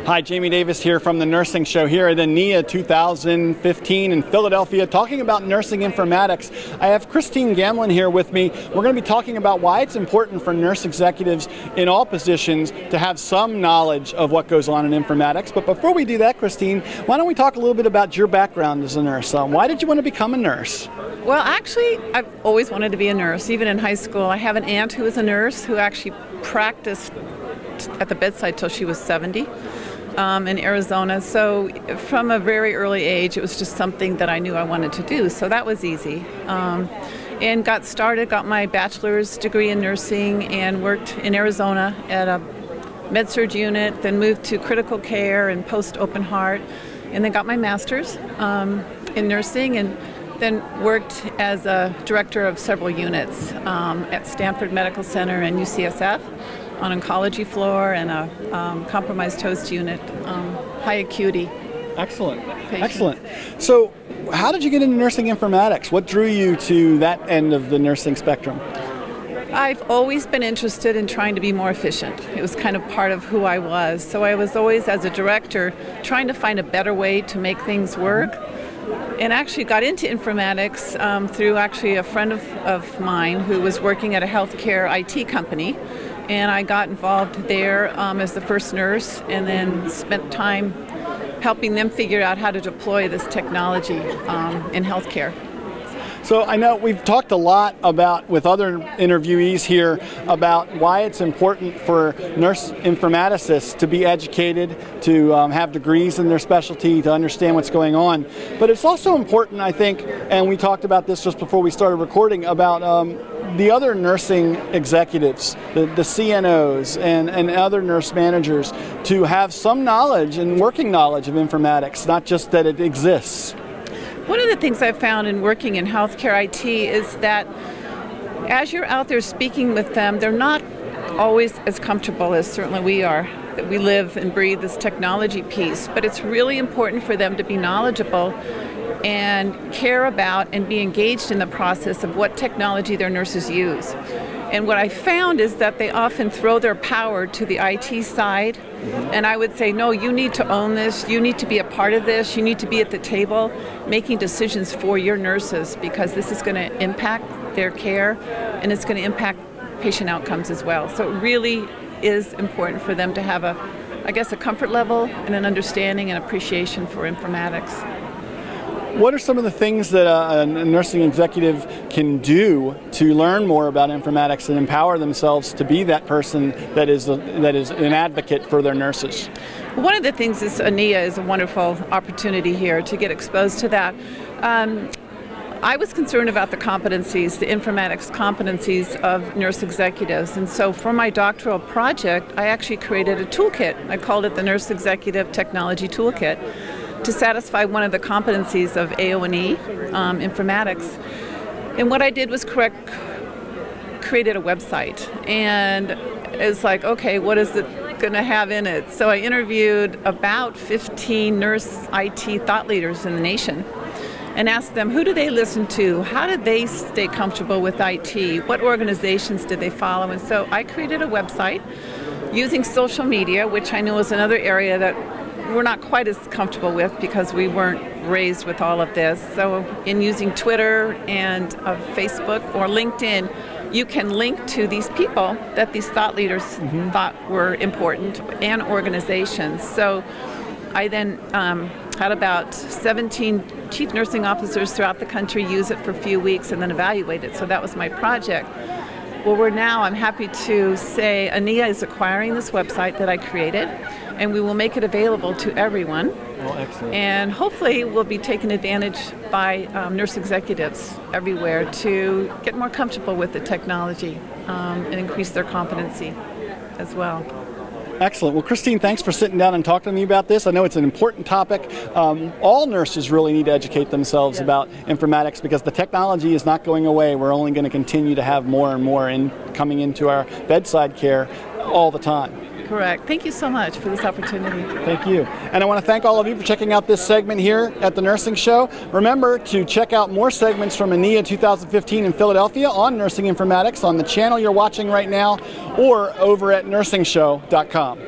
Hi, Jamie Davis here from the Nursing Show here at ANIA 2015 in Philadelphia, talking about nursing informatics. I have Christine Gamlen here with me. We're going to be talking about why it's important for nurse executives in all positions to have some knowledge of what goes on in informatics. But before we do that, Christine, why don't we talk a little bit about your background as a nurse? Why did you want to become a nurse? Well, actually, I've always wanted to be a nurse, even in high school. I have an aunt who was a nurse who actually practiced at the bedside till she was 70. In Arizona. So from a very early age, it was just something that I knew I wanted to do. So that was easy. And got my bachelor's degree in nursing and worked in Arizona at a med-surg unit, then moved to critical care and post-open heart, and then got my master's in nursing, and then worked as a director of several units at Stanford Medical Center and UCSF. On oncology floor and a compromised host unit, high acuity. Excellent. Patients. Excellent. So how did you get into nursing informatics? What drew you to that end of the nursing spectrum? I've always been interested in trying to be more efficient. It was kind of part of who I was. So I was always, as a director, trying to find a better way to make things work. And actually got into informatics through actually a friend of mine who was working at a healthcare IT company. And I got involved there as the first nurse, and then spent time helping them figure out how to deploy this technology in healthcare. So I know we've talked a lot about, with other interviewees here, about why it's important for nurse informaticists to be educated, to have degrees in their specialty, to understand what's going on. But it's also important, I think, and we talked about this just before we started recording, about the other nursing executives, the CNOs and other nurse managers, to have some knowledge and working knowledge of informatics, not just that it exists. One of the things I've found in working in healthcare IT is that as you're out there speaking with them, they're not always as comfortable as certainly we are, that we live and breathe this technology piece. But it's really important for them to be knowledgeable and care about and be engaged in the process of what technology their nurses use. And what I found is that they often throw their power to the IT side, and I would say, no, you need to own this, you need to be a part of this, you need to be at the table making decisions for your nurses, because this is going to impact their care and it's going to impact patient outcomes as well. So it really is important for them to have a comfort level and an understanding and appreciation for informatics. What are some of the things that a nursing executive can do to learn more about informatics and empower themselves to be that person that is an advocate for their nurses? One of the things is ANIA is a wonderful opportunity here to get exposed to that. I was concerned about the competencies, the informatics competencies of nurse executives, and so for my doctoral project, I actually created a toolkit. I called it the Nurse Executive Technology Toolkit, to satisfy one of the competencies of AO&E, informatics. And what I did was created a website. And it's like, okay, what is it going to have in it? So I interviewed about 15 nurse IT thought leaders in the nation and asked them, who do they listen to? How did they stay comfortable with IT? What organizations did they follow? And so I created a website using social media, which I know is another area that we're not quite as comfortable with because we weren't raised with all of this. So in using Twitter and Facebook or LinkedIn, you can link to these people that these thought leaders thought were important and organizations. So I then had about 17 chief nursing officers throughout the country use it for a few weeks and then evaluate it. So that was my project. Well, I'm happy to say ANIA is acquiring this website that I created, and we will make it available to everyone. Oh, excellent. And hopefully we'll be taken advantage by nurse executives everywhere to get more comfortable with the technology and increase their competency as well. Excellent. Well, Christine, thanks for sitting down and talking to me about this. I know it's an important topic. All nurses really need to educate themselves about informatics because the technology is not going away. We're only going to continue to have more and more coming into our bedside care all the time. Correct. Thank you so much for this opportunity. Thank you. And I want to thank all of you for checking out this segment here at the Nursing Show. Remember to check out more segments from ANIA 2015 in Philadelphia on nursing informatics on the channel you're watching right now or over at NursingShow.com.